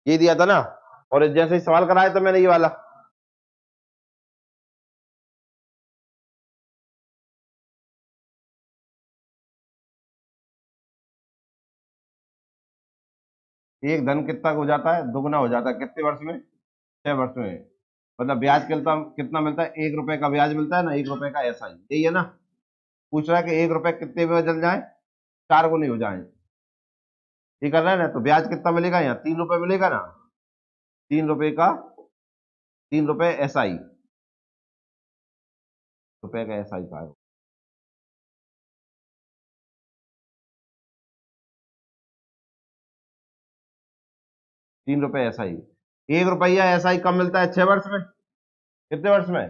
ये दिया था ना, और जैसे ही सवाल कराया था मैंने ये वाला, एक धन कितना हो जाता है, दुगना हो जाता है कितने वर्ष में, 6 वर्ष में। मतलब ब्याज कितना कितना मिलता है, 1 रुपए का ब्याज मिलता है ना, 1 रुपए का ऐसा ही, यही है ना। पूछ रहा है कि 1 रुपए कितने में बदल जाए, 4 गुनी हो जाए, ये कर रहा है ना। तो ब्याज कितना मिलेगा, यहाँ 3 रुपए मिलेगा ना, 3 रुपए का, 3 रुपए SI, रुपए का SI का है। 3 रुपए SI, 1 रुपया SI कब मिलता है, 6 वर्ष में। कितने वर्ष में,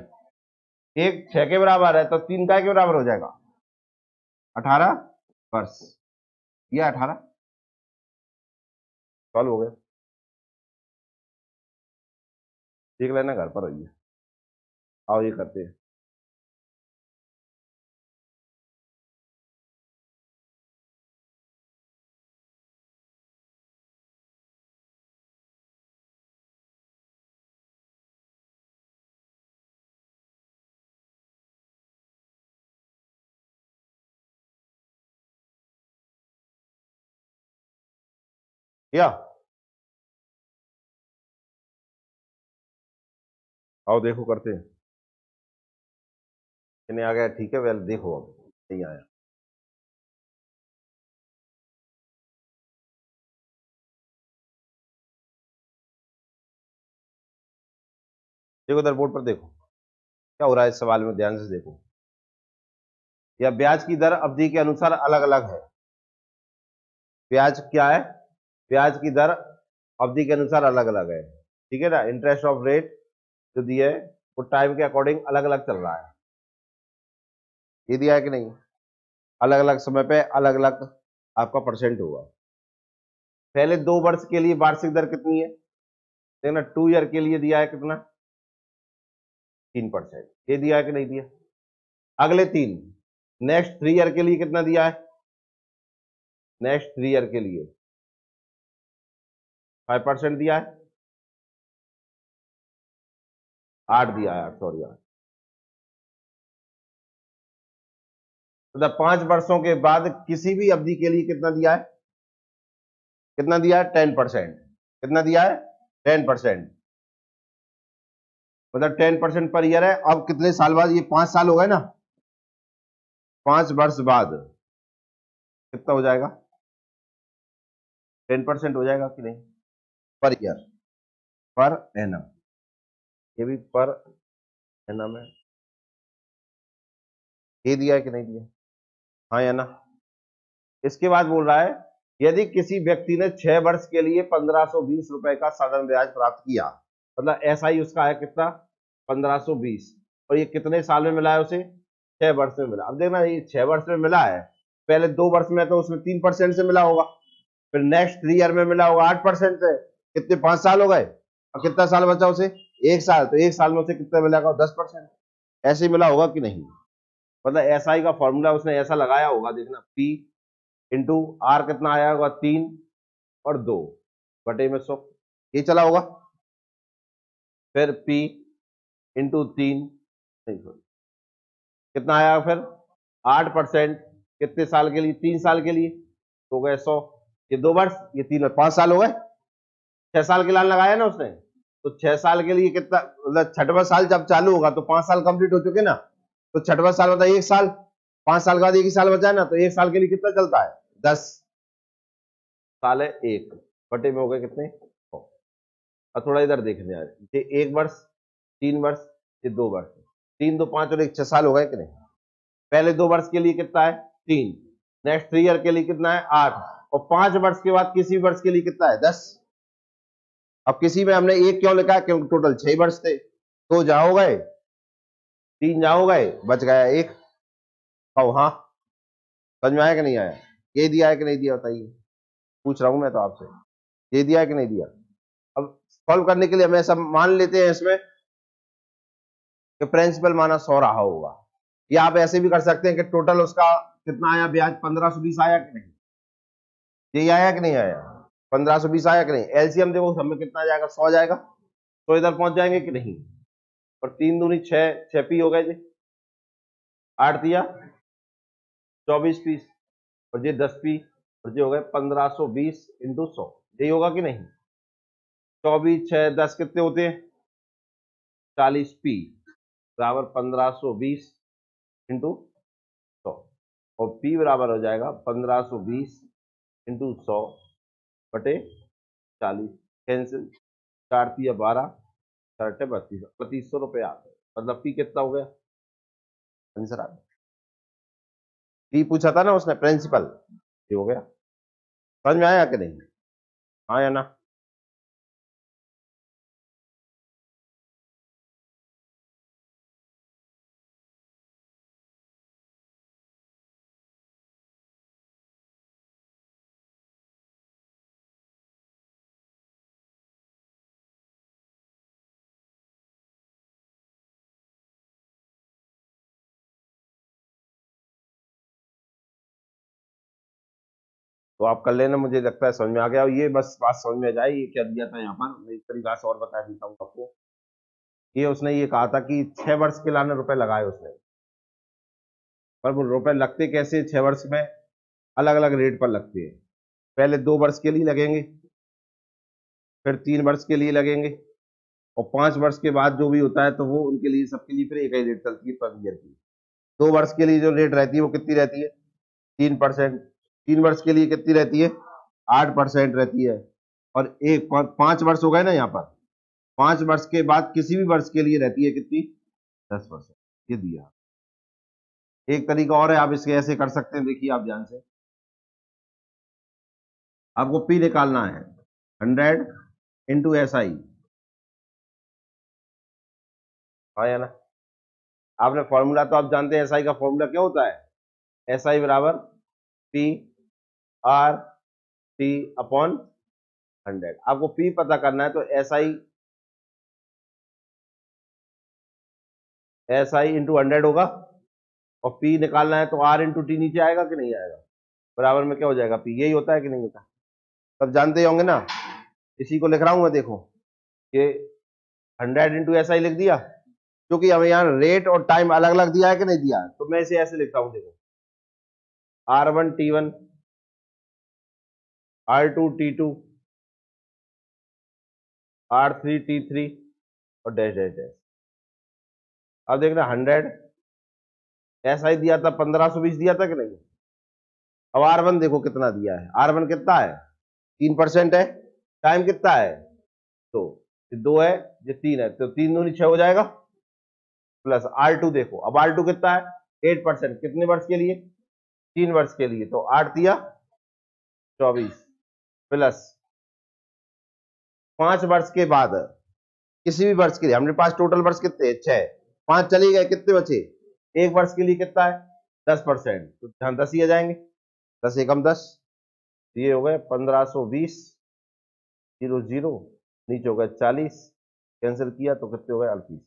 एक 6 के बराबर है तो 3 का के बराबर हो जाएगा, 18 वर्ष। ये 18 सॉल्व हो गया, देख लेना घर पर रहिए। आओ ये करते हैं। या आओ देखो करते हैं, इन्हें आ गया, ठीक है वेल देखो, अब नहीं आया। देखो इधर बोर्ड पर देखो क्या हो रहा है इस सवाल में, ध्यान से देखो। या ब्याज की दर अवधि के अनुसार अलग अलग है, ब्याज क्या है, ब्याज की दर अवधि के अनुसार अलग अलग है, ठीक है ना। इंटरेस्ट ऑफ रेट जो दिया है वो टाइम के अकॉर्डिंग अलग अलग चल रहा है, ये दिया है कि नहीं, अलग अलग समय पे अलग अलग आपका परसेंट होगा। पहले 2 वर्ष के लिए वार्षिक दर कितनी है, देखना 2 ईयर के लिए दिया है कितना, 3%, ये दिया है कि नहीं दिया। अगले 3, नेक्स्ट 3 ईयर के लिए कितना दिया है, नेक्स्ट 3 ईयर के लिए 5% दिया है, 8 दिया है, सॉरी 8। मतलब 5 वर्षों के बाद किसी भी अवधि के लिए कितना दिया है, कितना दिया है, 10%, कितना दिया है, 10%। मतलब 10% पर ईयर है। अब कितने साल बाद, ये 5 साल हो गए ना, 5 वर्ष बाद कितना हो जाएगा, 10% हो जाएगा कि नहीं, पर ईयर, पर एनम, ये भी पर एनम है। ये दिया है कि नहीं दिया, हाँ या ना। इसके बाद बोल रहा है, यदि किसी व्यक्ति ने 6 वर्ष के लिए 1520 रुपए का साधारण ब्याज प्राप्त किया, मतलब SI उसका है कितना, 1520, और ये कितने साल में मिला है उसे, 6 वर्ष में मिला। अब देखना ये 6 वर्ष में मिला है, पहले 2 वर्ष में तो उसमें 3% से मिला होगा, फिर नेक्स्ट 3 ईयर में मिला होगा 8% से, कितने 5 साल हो गए, और कितना साल बचा उसे, 1 साल, तो 1 साल में उसे कितना मिलेगा, 10%। ऐसे ही मिला होगा कि नहीं, मतलब SI का फॉर्मूला उसने ऐसा लगाया होगा, देखना P/R कितना आया होगा, 3 और 2/100, ये चला होगा। फिर P/3, नहीं सॉरी, कितना आया फिर 8%, कितने साल के लिए, 3 साल के लिए, तो गए 100, ये 2 वर्ष, ये 3 और 5 साल हो गए, 6 साल के लाइन लगाया ना उसने। तो 6 साल के लिए कितना, मतलब 6वां साल जब चालू होगा तो 5 साल कंप्लीट हो चुके ना, तो 6वां साल मतलब 1 साल, 5 साल के बाद 1 ही साल बचा है ना, तो 1 साल के लिए कितना चलता है, 10 साल है, 1 में हो गए कितने 100। अब थोड़ा इधर देखने आ रहे, ये 1 वर्ष, 3 वर्ष, ये 2 वर्ष, 3 2 5 और 1 6 साल हो गए कि नहीं। पहले 2 वर्ष के लिए कितना है, 3, नेक्स्ट 3 ईयर के लिए कितना है, 8, और 5 वर्ष के बाद किसी वर्ष के लिए कितना है, 10। अब किसी में हमने 1 क्यों लिखा है, क्योंकि टोटल 6 वर्ष थे, तो जहां हो गए 3, जहां हो गए बच गया 1। अब हाँ, समझ में आया कि नहीं आया, ये दिया है कि नहीं दिया बताइए, पूछ रहा हूं मैं तो आपसे, ये दिया है कि नहीं दिया। अब सॉल्व करने के लिए हम ऐसा मान लेते हैं इसमें कि प्रिंसिपल माना 100 रहा होगा, या आप ऐसे भी कर सकते हैं कि टोटल उसका कितना आया ब्याज, 1520 आया कि नहीं, यही आया कि नहीं आया, 1520 आया कि नहीं? एलसीएम देखो सब में कितना आ जाएगा, 100 जाएगा, तो इधर पहुंच जाएंगे कि नहीं? और 3 दूनी 6, 6 पी हो गए जी, 8 दिया 24 पीस, और ये 10 पी, और ये हो गए 1520 इंटू 100, यही होगा कि नहीं? 24 6 10 कितने होते हैं? 40 पी बराबर 1520 इंटू 100, और पी बराबर हो जाएगा 1520 इंटू 100 बटे 40, कैंसिल, 4 तिया 12, 4 32, 3200 रुपये आते हैं। मतलब पी कितना हो गया? आंसर आ गया। पी पूछा था ना उसने, प्रिंसिपल, ये हो गया। समझ में आया कि नहीं? हाँ या ना? तो आप कर लेना, मुझे लगता है समझ में आ गया। और ये बस बात समझ में आ जाए, ये क्या दिया था यहाँ पर, मैं एक तरीका से और बता देता हूँ आपको। ये उसने ये कहा था कि 6 वर्ष के लाने रुपए लगाए उसने, पर वो रुपए लगते कैसे 6 वर्ष में? अलग अलग रेट पर लगते हैं। पहले 2 वर्ष के लिए लगेंगे, फिर 3 वर्ष के लिए लगेंगे, और 5 वर्ष के बाद जो भी होता है तो वो उनके लिए, सबके लिए फिर एक ही रेट चलती है पर ईयर की। 2 वर्ष के लिए जो रेट रहती है वो कितनी रहती है? 3%। 3 वर्ष के लिए कितनी रहती है? 8% रहती है। और 5 वर्ष हो गए ना यहाँ पर, 5 वर्ष के बाद किसी भी वर्ष के लिए रहती है कितनी? 10%। ये दिया। एक तरीका और है, आप इसके ऐसे कर सकते हैं, देखिए आप ध्यान से। आपको पी निकालना है 100 इंटू एस आई, हाँ या ना? आपने फॉर्मूला तो आप जानते हैं, एस आई का फॉर्मूला क्या होता है? एस आई बराबर पी आर टी अपॉन 100। आपको पी पता करना है तो एस आई इंटू 100 होगा, और पी निकालना है तो आर इंटू टी नीचे आएगा कि नहीं आएगा? बराबर में क्या हो जाएगा? पी। यही होता है कि नहीं होता? सब जानते ही होंगे ना। इसी को लिख रहा हूं मैं, देखो कि 100 इंटू एस आई लिख दिया, क्योंकि हमें यहाँ रेट और टाइम अलग अलग दिया है कि नहीं दिया है, तो मैं इसे ऐसे लिखता हूं, देखो R1 T1, R2 T2, R3 T3, और डैश डैश डैश। अब देखना 100 एस आई दिया था, 1520 दिया था कि नहीं? अब R1 देखो कितना दिया है, R1 कितना है? 3% है। टाइम कितना है? तो ये 2 है, ये 3 है, तो 3 दूनी 6 हो जाएगा, प्लस R2 देखो, अब R2 कितना है? 8%। कितने वर्ष के लिए? 3 वर्ष के लिए, तो 8 दिया 24, प्लस 5 वर्ष के बाद किसी भी वर्ष के लिए, हमने पास टोटल वर्ष कितने? 6, 5 चले गए, कितने बचे? 1 वर्ष के लिए कितना है? 10%, तो यहाँ 10 ही आ जाएंगे, 10 एकम 10, ये हो गए 1520, 00, नीचे हो गए 40, कैंसिल किया तो कितने हो गए? 38।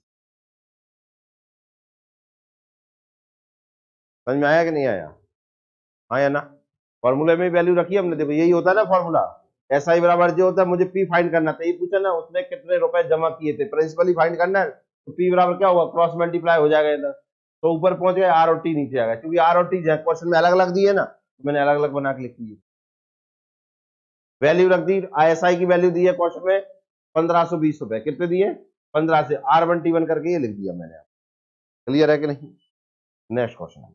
समझ में आया कि नहीं आया? हाँ या ना? फॉर्मूले में वैल्यू रखी हमने, देखो यही होता है ना फॉर्मूला। एस आई बराबर जो होता है, मुझे पी फाइंड करना था, ये पूछा ना उसने कितने रुपए जमा किए थे, प्रिंसिपल ही फाइंड करना है, तो पी बराबर क्या होगा? क्रॉस मल्टीप्लाई हो जाएगा इधर, तो ऊपर पहुंच गए, आर और टी नीचे आ गया, क्योंकि आर और टी क्वेश्चन में अलग अलग दिए ना, तो मैंने अलग अलग बना के लिख दी, वैल्यू रख दी। ISI की वैल्यू दी है क्वेश्चन में 1520 रुपए, कितने दिए? 15 से R1 T1 करके ये लिख दिया मैंने। क्लियर है कि नहीं? Next question.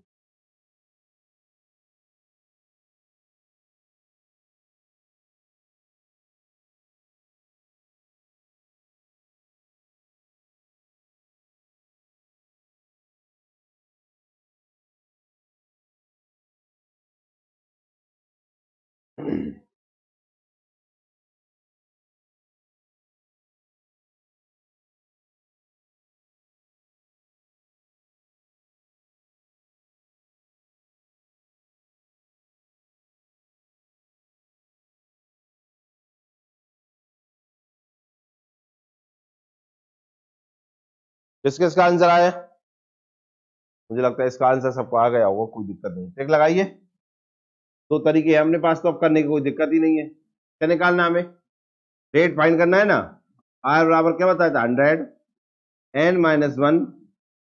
किस किस का आंसर आया? मुझे लगता है इसका आंसर सबको आ गया होगा, कोई दिक्कत नहीं। टिक लगाइए। 2 तरीके हैं अपने पास तो अब करने की कोई दिक्कत ही नहीं है। क्या निकालना है हमें? रेट फाइंड करना है ना। आर बराबर क्या बताया था? 100 n माइनस 1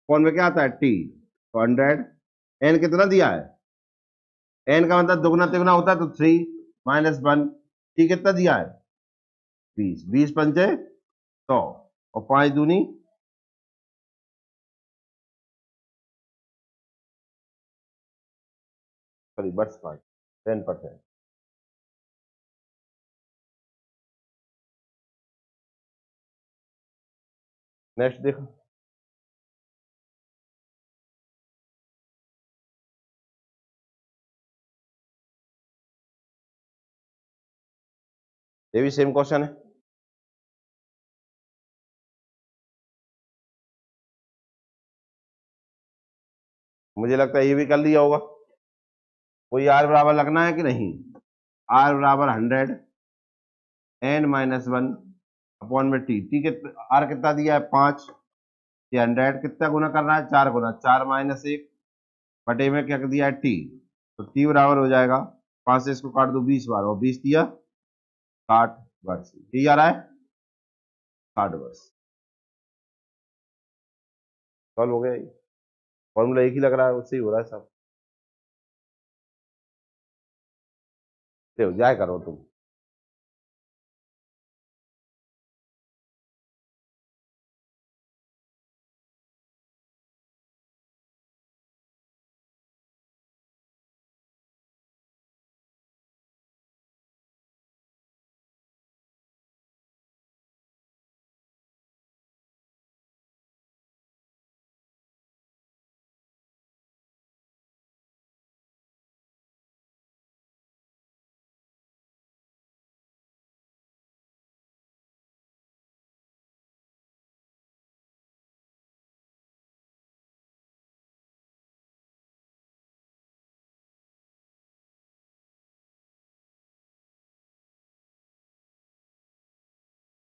कौन में क्या आता है? टी। तो 100 n कितना दिया है? n का मतलब दुगना तिगुना होता है तो 3 माइनस 1 टी कितना दिया है? 20। 20 पंचे 100 और 5 दूनी 10%। नेक्स्ट देखो, ये भी सेम क्वेश्चन है। मुझे लगता है ये भी कर लिया होगा। कोई आर बराबर लगना है कि नहीं? आर बराबर 100 n माइनस 1 अपॉन में टी। टी कितना, आर कितना दिया है? 5। ये 100 कितना गुना करना है? 4 गुना, 4 माइनस 1 बटे में क्या दिया है? टी। तो टी बराबर हो जाएगा 5 से इसको काट दो 20 बार, और 20 दिया 60 वर्ष। ये आ रहा है 60 वर्ष। सॉल्व हो गया ये। फॉर्मूला एक ही लग रहा है, उससे ही हो रहा है सब। देखो जाए करो तुम।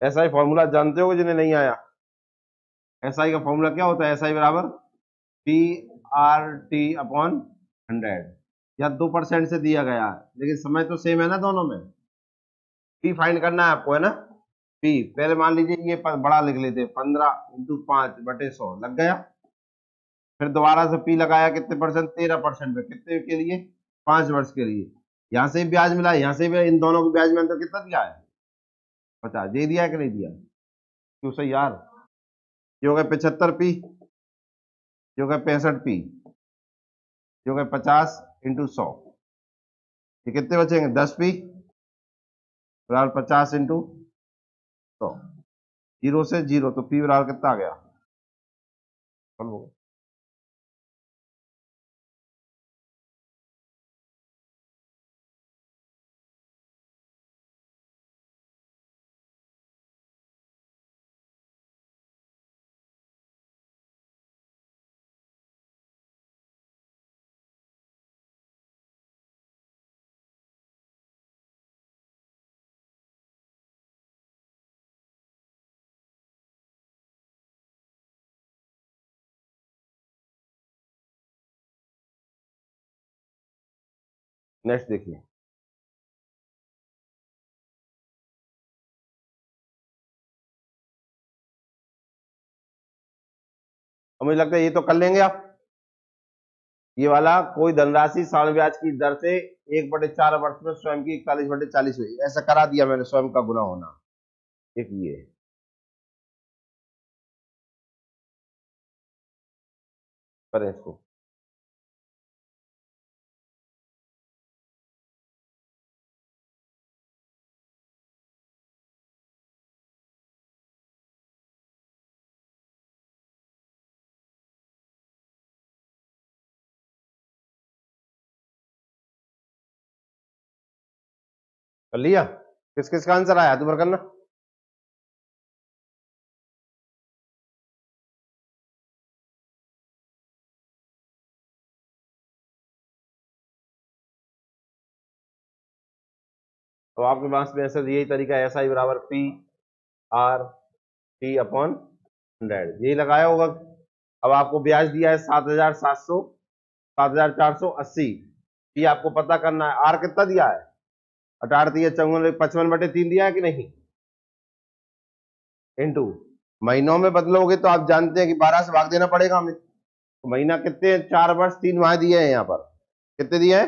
एसआई फॉर्मूला जानते हो जिन्हें नहीं आया? एसआई का फॉर्मूला क्या होता है? एसआई बराबर पी आर टी अपॉन 100। या 2% से दिया गया है, लेकिन समय तो सेम है ना दोनों में। पी फाइंड करना है आपको, है ना। पी पहले मान लीजिए ये बड़ा लिख लेते, 15 × 5/100 लग गया। फिर दोबारा से पी लगाया, कितने परसेंट? 13% पे। कितने के लिए? 5 वर्ष के लिए। यहाँ से भी ब्याज मिला, यहाँ से भी, इन दोनों के ब्याज में अंतर कितना दिया है? 50। दे दिया है कि नहीं दिया? क्यों सही यार। ये हो गए 75 पी, ये हो गए 65 पी, ये हो गए 50 × 100। ये कितने बचेंगे? 10 पी बराबर 50 × 100। जीरो से जीरो, तो पी बराबर कितना आ गया? बोलो। नेक्स्ट देखिए, और मुझे लगता है ये तो कर लेंगे आप। ये वाला, कोई धनराशि साल ब्याज की दर से 1/4 वर्ष में स्वयं की 41/40 हुई, ऐसा करा दिया मैंने, स्वयं का गुना होना। एक ये करें इसको। कर लिया? किस किस का आंसर आया तुम्हारा करना? तो आपके पास में ऐसा यही तरीका है, एस आई बराबर पी आर टी अपॉन 100, यही लगाया होगा। अब आपको ब्याज दिया है 7,700, 7,480। ये आपको पता करना है। आर कितना दिया है? 18 3 54, 55/3 दिया है कि नहीं, इंटू महीनों में बदलोगे तो आप जानते हैं कि 12 से भाग देना पड़ेगा हमें। तो महीना कितने, 4 वर्ष 3 माह दिए हैं यहाँ पर, कितने दिए हैं।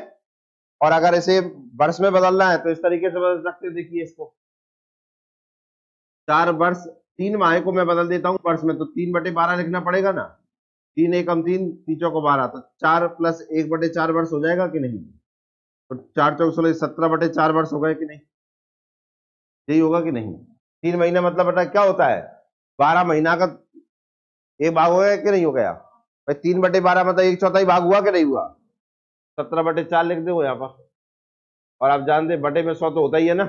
और अगर इसे वर्ष में बदलना है तो इस तरीके से बदल सकते हैं, देखिए इसको 4 वर्ष 3 माह को मैं बदल देता हूँ वर्ष में, तो 3/12 लिखना पड़ेगा ना, 3 एकम 3, 3 चौको 12, तो 4 + 1/4 वर्ष हो जाएगा कि नहीं। तो 4 चौक 16, 17/4 वर्ष हो गए कि नहीं, यही होगा कि नहीं। 3 महीना मतलब बेटा क्या होता है, 12 महीना का एक भाग हो गया कि नहीं हो गया भाई, 3/12 मतलब 1/4 भाग हुआ कि नहीं हुआ, 17/4 लिख दो यहाँ पर। और आप जानते बटे में 100 तो होता ही है ना,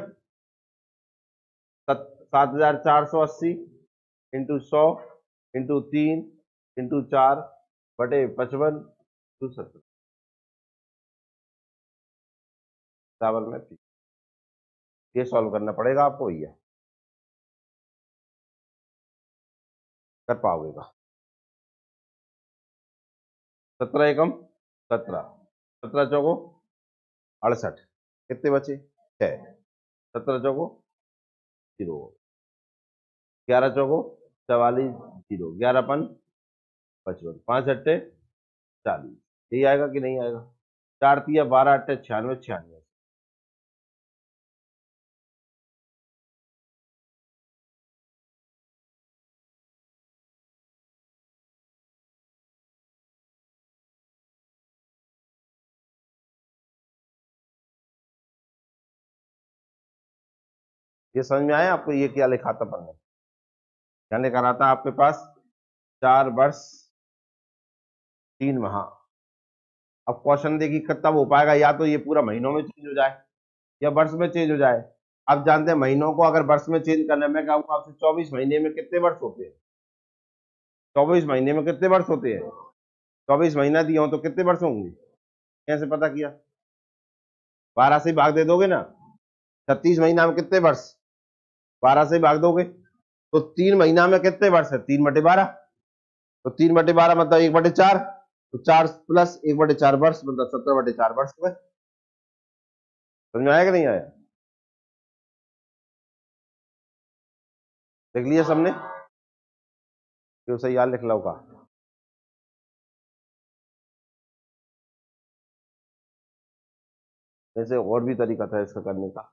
7480 इंटू 100 इंटू 3 इंटू 4/55 70 बराबर में 30। ये सॉल्व करना पड़ेगा आपको, ये कर पाओगे का। 17 एकम 17, 17 चौको 68, कितने बचे 6, 17 चौको 0, 11 चौको 44, 0, 11 55, 5 अट्टे 40, यही आएगा कि नहीं आएगा। 4 तिया 12 अट्टे 96, 96। ये समझ में आया आपको, ये क्या लिखा था पढ़ने, क्या लिखा रहा था आपके पास, 4 वर्ष 3 माह। अब क्वेश्चन देखिए कब हो पाएगा, या तो ये पूरा महीनों में चेंज हो जाए या वर्ष में चेंज हो जाए। आप जानते हैं महीनों को अगर वर्ष में चेंज करने में कहूंगा आपसे, 24 महीने में कितने वर्ष होते हैं, 24 महीने में कितने वर्ष होते हैं, 24 महीना दिया हो तो कितने वर्ष होंगे, कैसे पता किया, 12 से भाग दे दोगे ना, 36 महीना में कितने वर्ष, 12 से भाग दोगे, तो 3 महीना में कितने वर्ष है, 3/12, तो 3/12 मतलब 1/4, तो 4 + 1/4 वर्ष मतलब 17/4 वर्ष हुए। समझ में आया कि नहीं आया, देख लिया सबने, क्यों सही यार लिख लो का। जैसे और भी तरीका था इसका करने का।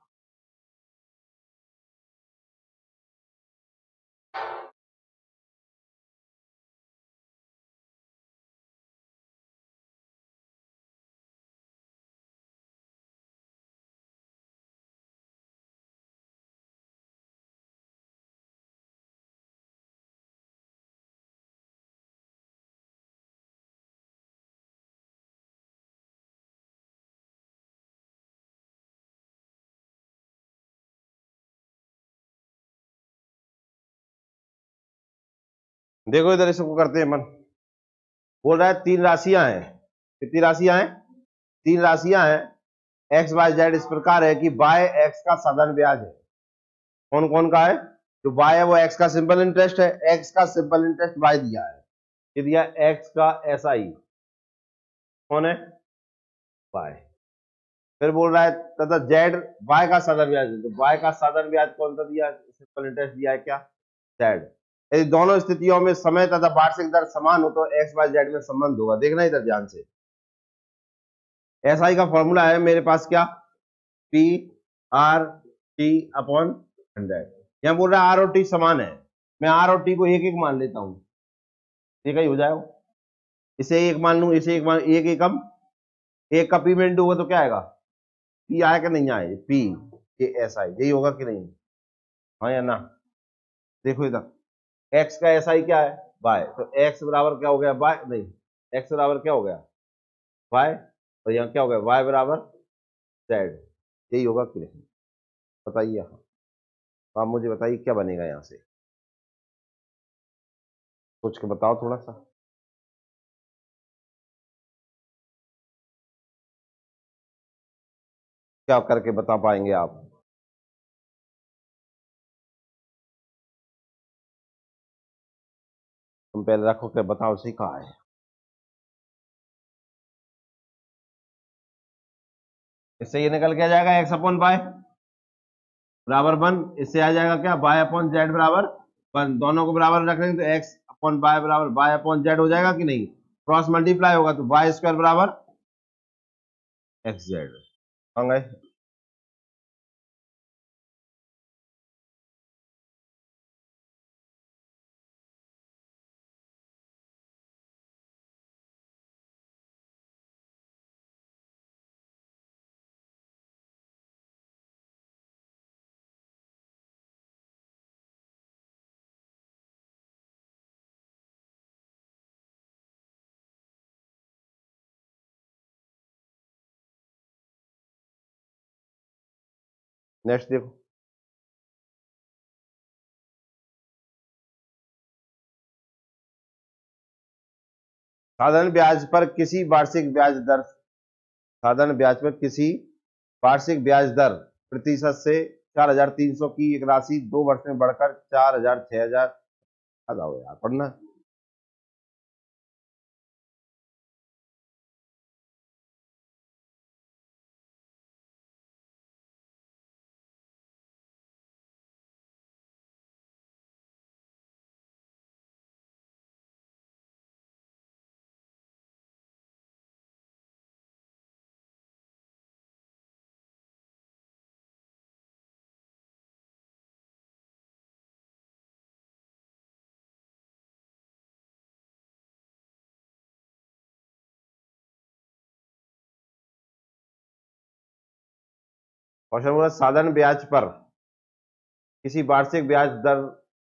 देखो इधर इसको करते हैं मन, बोल रहा है 3 राशियां हैं, कितनी राशियां हैं, 3 राशियां हैं, एक्स वाई जेड इस प्रकार है कि बाय एक्स का साधारण ब्याज है। कौन कौन का है, जो बाय है वो एक्स का सिंपल इंटरेस्ट है, एक्स का सिंपल इंटरेस्ट बाय दिया है, ये दिया एक्स का एसआई, कौन है बाय। फिर बोल रहा है तथा जेड बाय का साधारण ब्याज है, तो बाय का साधारण ब्याज कौन सा दिया, सिंपल इंटरेस्ट दिया है क्या, जेड। यदि दोनों स्थितियों में समय तथा वार्षिक दर समान हो तो एक्स वाई जेड में संबंध होगा, देखना इधर ध्यान से। एसआई का फॉर्मूला है मेरे पास क्या, पी आर टी अपॉन 100। यहां बोल रहा है आर और टी समान है, मैं आर और टी को एक एक मान लेता हूं, ठीक है, हो जाएगा। इसे एक मान लू, इसे एक मान, एक एकम, एक का पी में इंटू होगा तो क्या आएगा, पी आएगा नहीं आए, पी ये एस आई, यही होगा कि नहीं, हाँ या ना। देखो इधर एक्स का एस आई क्या है बाय, तो एक्स बराबर क्या हो गया बाय, नहीं, एक्स बराबर क्या हो गया वाई, और यहाँ क्या हो गया वाई बराबर जेड, यही होगा कि नहीं, बताइए। तो आप मुझे बताइए क्या बनेगा यहाँ से, सोच के बताओ थोड़ा सा, क्या करके बता पाएंगे आप। तुम पहले रखो के बताओ सही कहा है। इससे ये निकल के आ जाएगा एक्स अपॉन वाई बराबर 1, इससे आ जाएगा क्या वाई अपॉन जेड बराबर 1, दोनों को बराबर रख लेंगे तो एक्स अपॉन वाई बराबर वाई अपॉन जेड हो जाएगा कि नहीं, क्रॉस मल्टीप्लाई होगा तो वाई स्क्वायर बराबर एक्स जेड। नेक्स्ट देखो, साधारण ब्याज पर किसी वार्षिक ब्याज दर, साधारण ब्याज पर किसी वार्षिक ब्याज दर प्रतिशत से 4,300 की एक राशि 2 वर्ष में बढ़कर 4,000 6,000, याद आओ यार पढ़ना। क्वेश्चन बोला साधारण ब्याज पर किसी वार्षिक ब्याज दर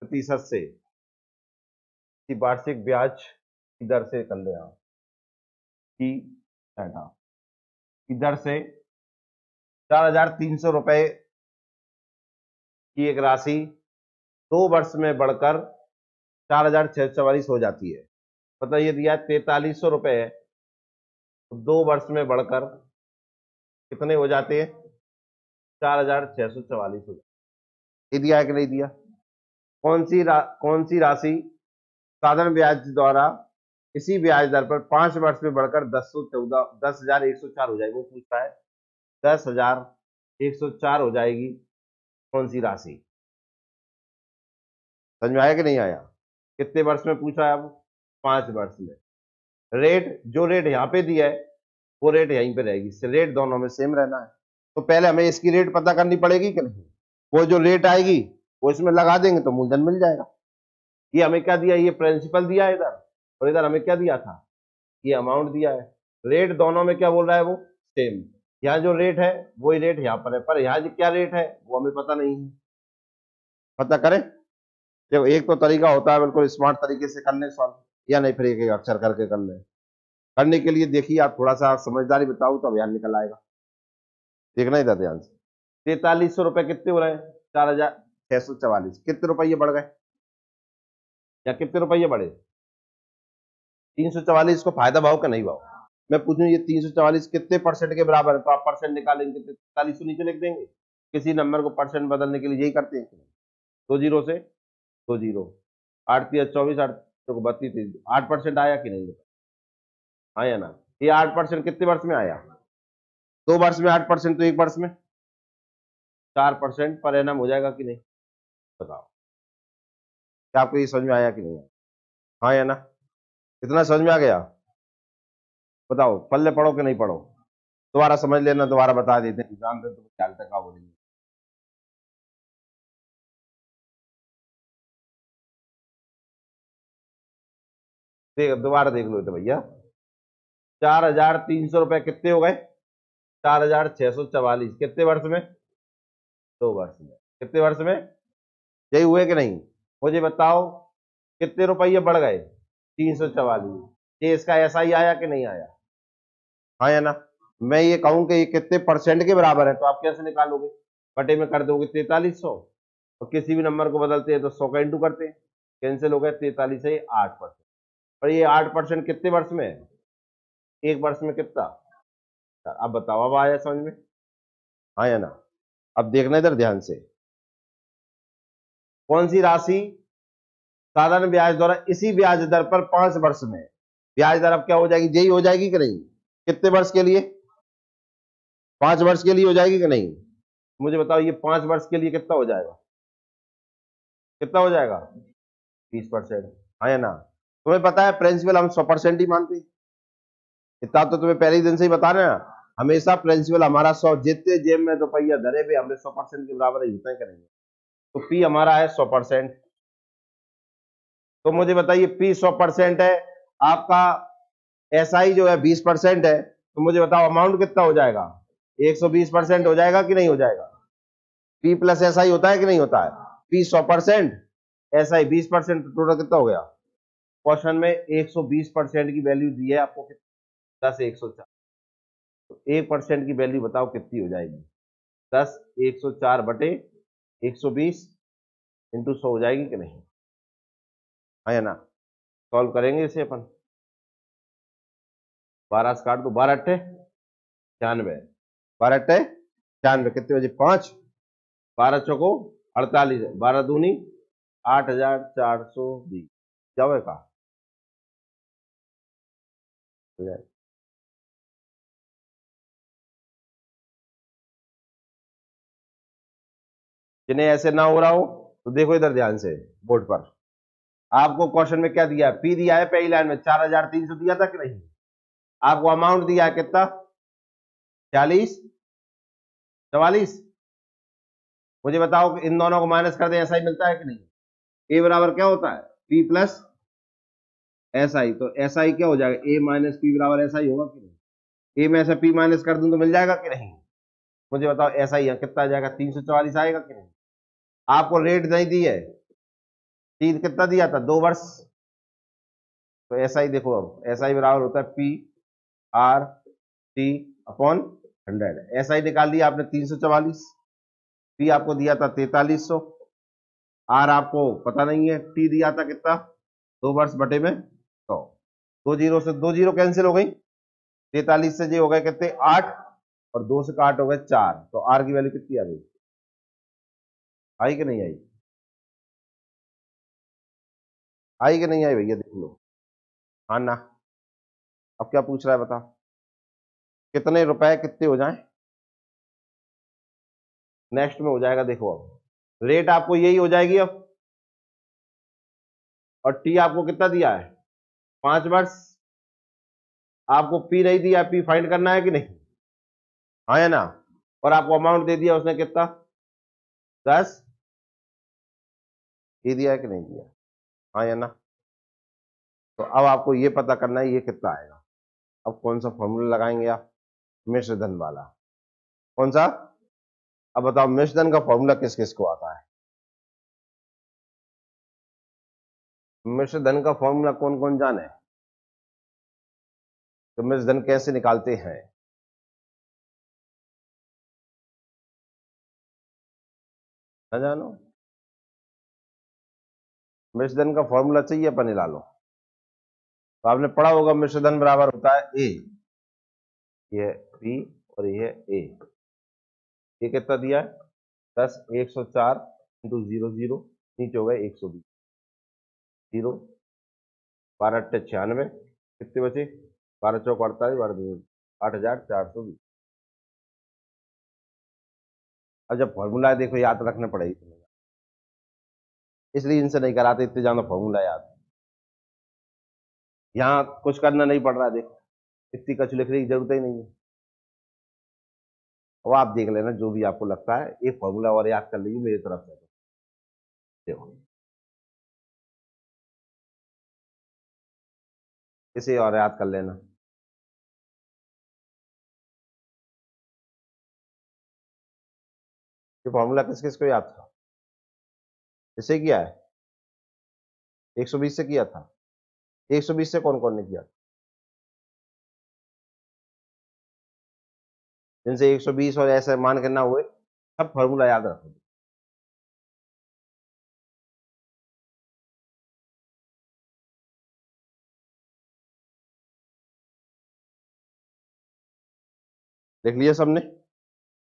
प्रतिशत से, किसी वार्षिक ब्याज की दर से कर ले आप की डाटा की दर से 4,300 रुपए की एक राशि 2 वर्ष में बढ़कर 4,644 हो जाती है। मतलब ये दिया 4,300 रुपए है, 2 वर्ष में बढ़कर कितने हो जाते हैं, 4,644 हो जाते। ये दिया है कि नहीं दिया? कौन सी राशि साधारण ब्याज द्वारा इसी ब्याज दर पर 5 वर्ष में बढ़कर 10,104 हो जाएगी, वो पूछता है 10,104 हो जाएगी कौन सी राशि। समझ में आया कि नहीं आया? कितने वर्ष में पूछा है? अब 5 वर्ष में। रेट, जो रेट यहाँ पे दिया है वो रेट यहीं पे रहेगी, रेट दोनों में सेम रहना है। तो पहले हमें इसकी रेट पता करनी पड़ेगी कि नहीं, वो जो रेट आएगी वो इसमें लगा देंगे तो मूलधन मिल जाएगा। ये हमें क्या दिया, ये प्रिंसिपल दिया है इधर, और इधर हमें क्या दिया था, ये अमाउंट दिया है। रेट दोनों में क्या बोल रहा है, वो सेम। यहाँ जो रेट है वही रेट यहाँ पर है, पर यहाँ जो क्या रेट है वो हमें पता नहीं है। पता करें, देखो एक तो तरीका होता है बिल्कुल स्मार्ट तरीके से कर ले सॉल्व, या नहीं फिर एक एक अक्षर करके कर ले। करने के लिए देखिए आप थोड़ा सा समझदारी बताओ तो अभियान निकल आएगा। देखना ही था ध्यान से। 4,300 रुपए कितने हो रहे हैं, 4,644, कितने रुपये बढ़ गए या कितने रुपये बढ़े? 344 को फायदा भाव का नहीं भाव। मैं पूछूं ये 344 कितने परसेंट के बराबर है, तो आप परसेंट निकालेंगे तो 43 नीचे लिख देंगे। किसी नंबर को परसेंट बदलने के लिए यही करते हैं, 2 जीरो से 2 जीरो, 8 3 24, 8 को 32, 8% आया कि नहीं? आया ना? ये 8% कितने वर्ष में आया? 2 वर्ष में 8%, तो 1 वर्ष में 4% पर एनम हो जाएगा कि नहीं? बताओ, क्या आपको ये समझ में आया कि नहीं? हाँ या ना? कितना समझ में आ गया? बताओ, पल्ले पढ़ो कि नहीं पढ़ो? दोबारा समझ लेना, दोबारा बता देते हैं, जानते तो ख्याल तक आप बोलेंगे। देख दोबारा देख लो तो भैया, 4,300 रुपए कितने हो गए? 4,644 कितने वर्ष में? 2 वर्ष में। कितने वर्ष में? यही हुए कि नहीं? मुझे बताओ कितने रुपये बढ़ गए? 344। ये इसका ऐसा ही आया कि नहीं आया? हाँ या ना? मैं ये कहूं कि ये कितने परसेंट के बराबर है, तो आप कैसे निकालोगे? बटे में कर दोगे 4,300, और किसी भी नंबर को बदलते हैं तो 100 का इंटू करते हैं, कैंसिल हो गया 43 से 8%। और ये 8% कितने वर्ष में है? 1 वर्ष में कितना? अब बताओ, अब आया समझ में? हाँ या ना? अब देखना इधर ध्यान से, कौन सी राशि साधारण ब्याज द्वारा इसी ब्याज दर पर 5 वर्ष में, ब्याज दर अब क्या हो जाएगी, यही हो जाएगी कि नहीं? कितने वर्ष के लिए? 5 वर्ष के लिए हो जाएगी कि नहीं? मुझे बताओ ये 5 वर्ष के लिए कितना हो जाएगा? कितना हो जाएगा? 20%। हाँ या ना? तुम्हें पता है प्रिंसिपल हम 100% ही मानते हैं। इतना तो तुम्हें पहले ही दिन से ही बता रहे हैं। हमेशा प्रिंसिपल हमारा 100, जितने जेब में रुपया धरे भी हमने 100% के बराबर ही उतना ही करेंगे। तो पी हमारा है 100%। तो मुझे बताइए पी 100% है, आपका एसआई जो है 20% है, तो मुझे बताओ अमाउंट कितना हो जाएगा? 120% हो जाएगा कि नहीं हो जाएगा? पी प्लस एसआई होता है कि नहीं होता है? पी 100%, एसआई 20%, तो टोटल कितना हो गया? क्वेश्चन में 120% की वैल्यू दी है आपको, 10 104। तो 1% की वैल्यू बताओ कितनी हो जाएगी? 10 104 बटे 120 इंटू 100 हो जाएगी कि नहीं? हाँ या ना? सॉल्व करेंगे इसे अपन। 12 से काट दो, 12 अट्ठे 96, 12 अट्ठे 96, कितने बजे? 5, 12 चौको 48, 12 दूनी 8420। जाओ का जिन्हें ऐसे ना हो रहा हो तो देखो इधर ध्यान से बोर्ड पर। आपको क्वेश्चन में क्या दिया है? पी दिया है पहली लाइन में 4300 दिया था कि नहीं? आपको अमाउंट दिया है कितना? 40 44। मुझे बताओ कि इन दोनों को माइनस कर दे, ऐसा ही मिलता है कि नहीं? ए बराबर क्या होता है? P plus S I. तो एस आई क्या हो जाएगा? ए माइनस पी बराबर ऐसा ही होगा कि नहीं? ए में ऐसा पी माइनस कर दूं तो मिल जाएगा कि नहीं? मुझे बताओ ऐसा ही कितना आ जाएगा? 344 आएगा कि नहीं? आपको रेट नहीं दी है, तीन कितना दिया था? 2 वर्ष। तो ऐसा ही देखो, अब ऐसा ही बराबर होता है पी आर टी अपॉन 100। ऐसा ही निकाल दिया आपने 344। पी आपको दिया था 4300, आर आपको पता नहीं है, टी दिया था कितना? 2 वर्ष बटे में 100। दो जीरो से दो जीरो कैंसिल हो गई, 43 से जो हो गए कितने? 8, और 2 से 8 हो गए 4। तो आर की वैल्यू कितनी आ गई? आई कि नहीं आई? आई कि नहीं आई भैया देख लो। हाँ ना? अब क्या पूछ रहा है बता? कितने रुपए कितने हो जाए? नेक्स्ट में हो जाएगा, देखो अब रेट आपको यही हो जाएगी अब। और टी आपको कितना दिया है? 5 वर्ष। आपको पी नहीं दिया, पी फाइंड करना है कि नहीं? हाँ या ना? और आपको अमाउंट दे दिया उसने कितना? 10। ये दिया है कि नहीं दिया? हाँ या ना? तो अब आपको ये पता करना है ये कितना आएगा। अब कौन सा फॉर्मूला लगाएंगे आप? मिश्रधन वाला। कौन सा? अब बताओ मिश्रधन का फॉर्मूला किस किस को आता है? मिश्रधन का फॉर्मूला कौन कौन जाने? तो मिश्रधन कैसे निकालते हैं? ना जानो? मिश्रधन का फॉर्मूला चाहिए अपन हिला लो। तो आपने पढ़ा होगा मिश्रधन बराबर होता है ए, ये बी और ये ए। ये कितना दिया है? 10 104 इंटू 00, नीचे हो गए 120, 0 12 अट्ठे 96, कितने बचे? 12 चौक 48, 8420। अब जब फॉर्मूला है देखो याद रखना पड़ेगी तुम्हें, इसलिए इनसे नहीं कराते इतने ज्यादा फॉर्मूला याद। यहाँ कुछ करना नहीं पड़ रहा है, देखो इतनी कच लिखने की जरूरत ही नहीं है। अब आप देख लेना जो भी आपको लगता है, एक फॉर्मूला और याद कर लीजिए मेरी तरफ से। देखो इसे और याद कर लेना। ये फॉर्मूला किस किस को याद था? इसे किया है? 120 से किया था? 120 से कौन कौन ने किया? जिनसे 120 और ऐसे मान के ना हुए, सब फॉर्मूला याद रखो। देख लिया सबने?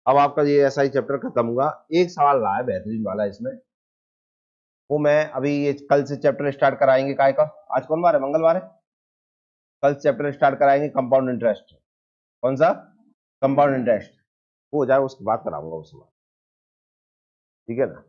अब आपका ये एसआई चैप्टर खत्म हुआ। एक सवाल रहा है बेहतरीन वाला इसमें, वो मैं अभी ये कल से चैप्टर स्टार्ट कराएंगे काय का। आज कौन बार है? मंगलवार है। कल चैप्टर स्टार्ट कराएंगे कंपाउंड इंटरेस्ट। कौन सा? Compound interest. हो जाए उसके बाद कराऊंगा उसमें, ठीक है ना।